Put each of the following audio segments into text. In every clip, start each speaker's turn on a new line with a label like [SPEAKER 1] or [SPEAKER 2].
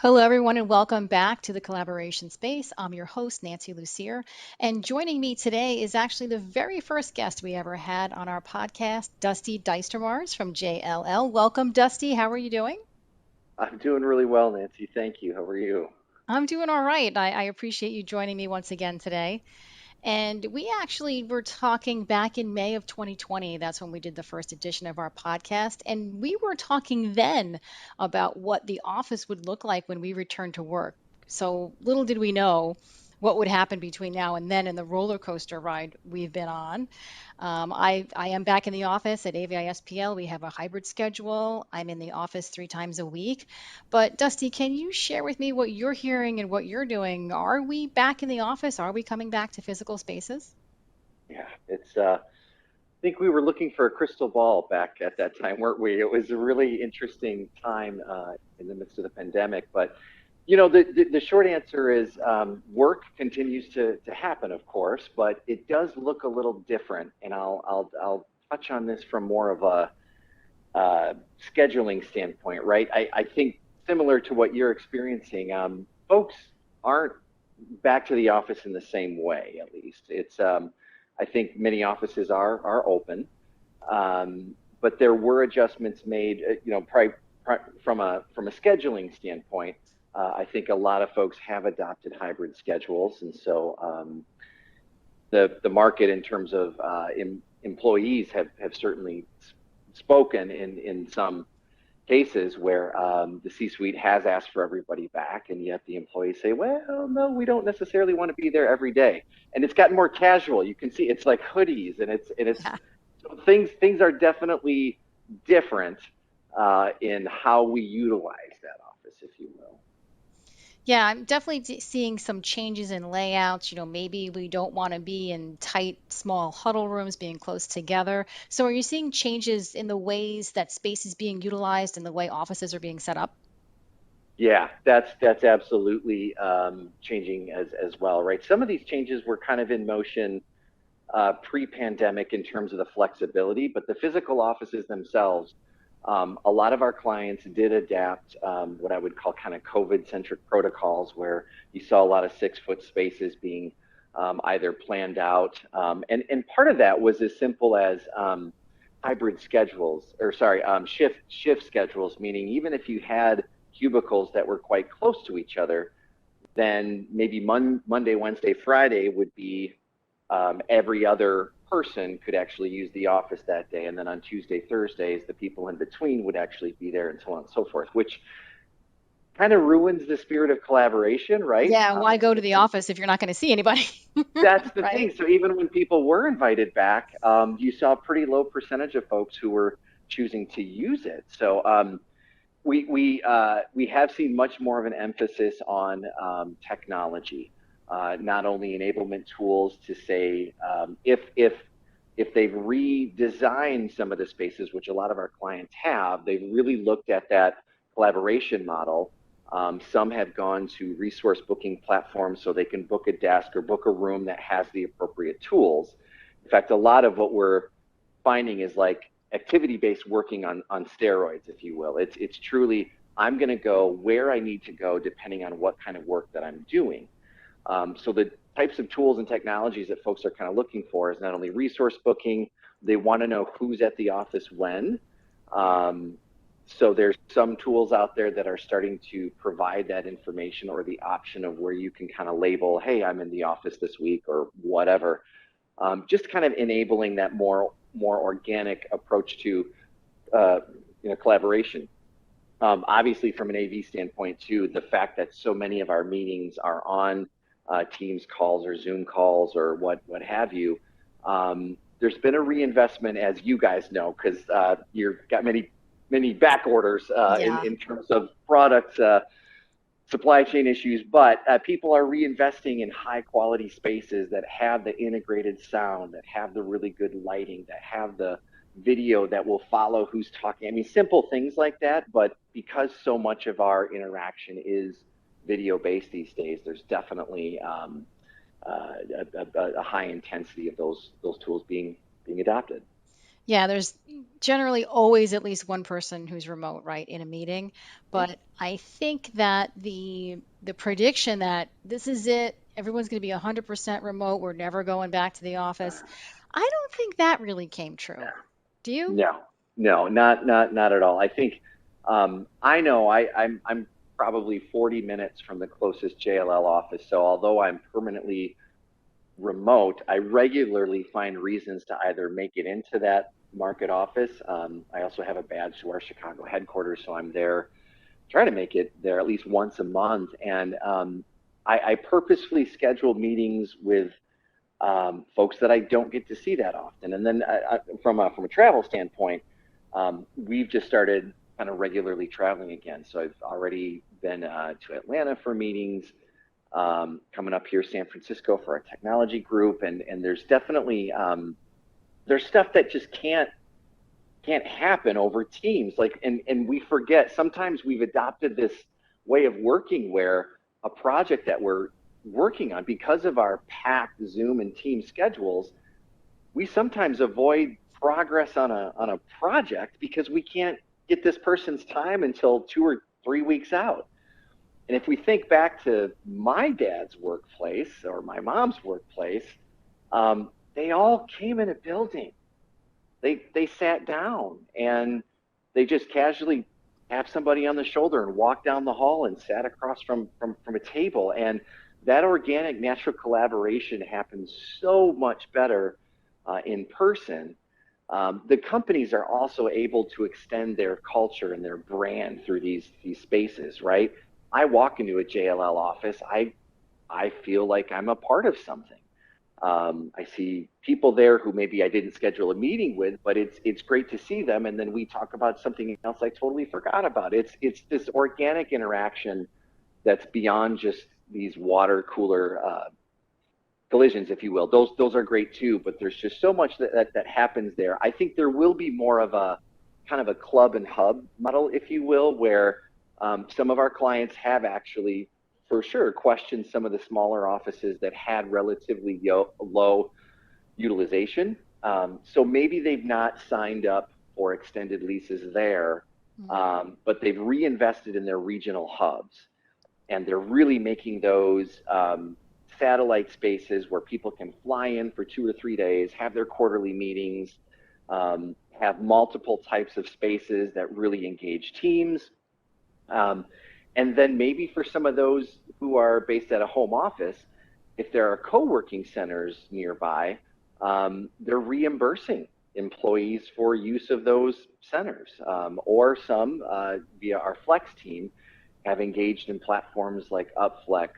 [SPEAKER 1] Hello, everyone, and welcome back to the Collaboration Space. I'm your host, Nancy Lucier, and joining me today is actually the very first guest we ever had on our podcast, Dusty Duistermars from JLL. Welcome, Dusty. How are you doing?
[SPEAKER 2] I'm doing really well, Nancy. Thank you. How are you?
[SPEAKER 1] I'm doing all right. I appreciate you joining me once again today. And we actually were talking back in May of 2020. That's when we did the first edition of our podcast. And we were talking then about what the office would look like when we returned to work. So little did we know what would happen between now and then in the roller coaster ride we've been on. I am back in the office at AVI-SPL. We have a hybrid schedule. I'm in the office 3 times a week. But Dusty, can you share with me what you're hearing and what you're doing? Are we back in the office? Are we coming back to physical spaces?
[SPEAKER 2] Yeah, I think we were looking for a crystal ball back at that time, weren't we? It was a really interesting time in the midst of the pandemic. But, the short answer is work continues to happen, of course, but it does look a little different. And I'll touch on this from more of a scheduling standpoint, right? I think similar to what you're experiencing, folks aren't back to the office in the same way, at least. I think many offices are open, but there were adjustments made, from a scheduling standpoint. I think a lot of folks have adopted hybrid schedules, and so the market in terms of employees have certainly spoken in some cases where the C-suite has asked for everybody back, and yet the employees say, "Well, no, we don't necessarily want to be there every day." And it's gotten more casual. You can see it's like hoodies, and it's
[SPEAKER 1] Yeah.
[SPEAKER 2] so things are definitely different in how we utilize that office, if you will.
[SPEAKER 1] Yeah, I'm definitely seeing some changes in layouts. Maybe we don't want to be in tight, small huddle rooms being close together. So are you seeing changes in the ways that space is being utilized and the way offices are being set up?
[SPEAKER 2] Yeah, that's absolutely changing as well, right? Some of these changes were kind of in motion pre-pandemic in terms of the flexibility, but the physical offices themselves, a lot of our clients did adapt what I would call kind of COVID-centric protocols, where you saw a lot of 6-foot spaces being either planned out, and part of that was as simple as hybrid schedules, or sorry, shift schedules, meaning even if you had cubicles that were quite close to each other, then maybe Monday, Wednesday, Friday would be every other person could actually use the office that day. And then on Tuesday, Thursdays, the people in between would actually be there and so on and so forth, which kind of ruins the spirit of collaboration, right?
[SPEAKER 1] Yeah, why go to the office if you're not going to see anybody?
[SPEAKER 2] That's the
[SPEAKER 1] Right?
[SPEAKER 2] thing. So even when people were invited back, you saw a pretty low percentage of folks who were choosing to use it. So we have seen much more of an emphasis on technology, not only enablement tools to say if they've redesigned some of the spaces, which a lot of our clients have, they've really looked at that collaboration model. Some have gone to resource booking platforms so they can book a desk or book a room that has the appropriate tools. In fact, a lot of what we're finding is like activity-based working on steroids, if you will. It's truly, I'm going to go where I need to go depending on what kind of work that I'm doing. So the types of tools and technologies that folks are kind of looking for is not only resource booking, they want to know who's at the office when. Um, so there's some tools out there that are starting to provide that information or the option of where you can kind of label, hey, I'm in the office this week or whatever. Just kind of enabling that more organic approach to collaboration. Obviously, from an AV standpoint, too, the fact that so many of our meetings are on Teams calls or Zoom calls or what have you. There's been a reinvestment, as you guys know, because you've got many back orders
[SPEAKER 1] Yeah.
[SPEAKER 2] in terms of product supply chain issues, but people are reinvesting in high quality spaces that have the integrated sound, that have the really good lighting, that have the video that will follow who's talking. I mean, simple things like that, but because so much of our interaction is video based these days, there's definitely a high intensity of those tools being adopted.
[SPEAKER 1] Yeah, there's generally always at least one person who's remote, right, in a meeting.
[SPEAKER 2] Yeah.
[SPEAKER 1] But I think that the prediction that this is it, everyone's going to be 100% remote, we're never going back to the office, I don't think that really came true. Do you?
[SPEAKER 2] No, no, not at all. I think I know I'm probably 40 minutes from the closest JLL office. So although I'm permanently remote, I regularly find reasons to either make it into that market office. I also have a badge to our Chicago headquarters, so I'm there, try to make it there at least once a month. And I purposefully schedule meetings with folks that I don't get to see that often. And then from a travel standpoint, we've just started kind of regularly traveling again. So I've already been to Atlanta for meetings, coming up here San Francisco for our technology group, and there's definitely there's stuff that just can't happen over Teams. Like, and we forget sometimes we've adopted this way of working where a project that we're working on, because of our packed Zoom and team schedules, we sometimes avoid progress on a project because we can't get this person's time until 2 or 3 weeks out. And if we think back to my dad's workplace or my mom's workplace, they all came in a building. They sat down and they just casually tapped somebody on the shoulder and walked down the hall and sat across from a table. And that organic, natural collaboration happens so much better in person. The companies are also able to extend their culture and their brand through these spaces, right? I walk into a JLL office, I feel like I'm a part of something. I see people there who maybe I didn't schedule a meeting with, but it's great to see them, and then we talk about something else I totally forgot about. It's this organic interaction that's beyond just these water cooler collisions, if you will. Those are great too, but there's just so much that happens there. I think there will be more of a kind of a club and hub model, if you will, where some of our clients have actually, for sure, questioned some of the smaller offices that had relatively low utilization. So maybe they've not signed up for extended leases there,
[SPEAKER 1] Mm.
[SPEAKER 2] but they've reinvested in their regional hubs, and they're really making those satellite spaces where people can fly in for 2 or 3 days, have their quarterly meetings, have multiple types of spaces that really engage teams. Um, and then maybe for some of those who are based at a home office, if there are co-working centers nearby, they're reimbursing employees for use of those centers, or some via our Flex team have engaged in platforms like Upflex,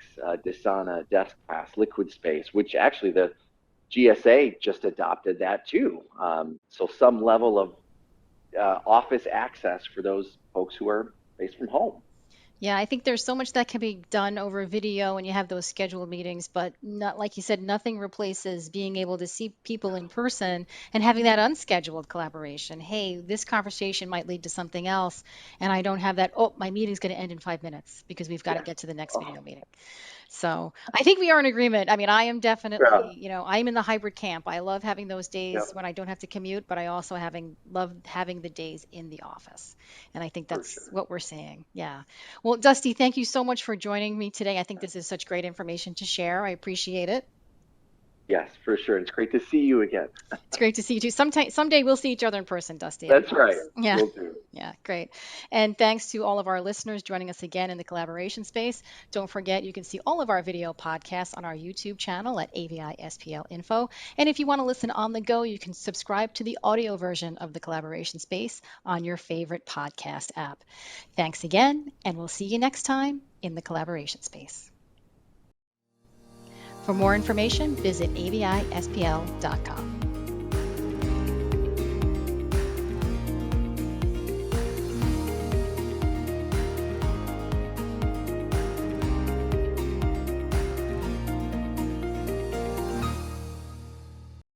[SPEAKER 2] Desana, DeskPass, Liquid Space, which actually the GSA just adopted that too. So some level of office access for those folks who are based from home.
[SPEAKER 1] Yeah, I think there's so much that can be done over video when you have those scheduled meetings, but not like you said, nothing replaces being able to see people in person and having that unscheduled collaboration. Hey, this conversation might lead to something else, and I don't have that, oh, my meeting's going to end in 5 minutes because we've got to
[SPEAKER 2] Yeah.
[SPEAKER 1] get to the next
[SPEAKER 2] Oh,
[SPEAKER 1] video meeting. So I think we are in agreement. I mean, I am definitely,
[SPEAKER 2] yeah.
[SPEAKER 1] I'm in the hybrid camp. I love having those
[SPEAKER 2] Yep.
[SPEAKER 1] days when I don't have to commute, but I also love having the days in the office. And I think
[SPEAKER 2] For
[SPEAKER 1] that's
[SPEAKER 2] sure.
[SPEAKER 1] what we're seeing. Yeah. Well, Dusty, thank you so much for joining me today. I think this is such great information to share. I appreciate it.
[SPEAKER 2] Yes, for sure. It's great to see you again.
[SPEAKER 1] It's great to see you too. Someday we'll see each other in person, Dusty, I
[SPEAKER 2] That's right.
[SPEAKER 1] promise. Yeah.
[SPEAKER 2] We'll do.
[SPEAKER 1] Yeah, great. And thanks to all of our listeners joining us again in the collaboration space. Don't forget, you can see all of our video podcasts on our YouTube channel at AVI-SPL Info. And if you want to listen on the go, you can subscribe to the audio version of the collaboration space on your favorite podcast app. Thanks again, and we'll see you next time in the collaboration space. For more information, visit avispl.com.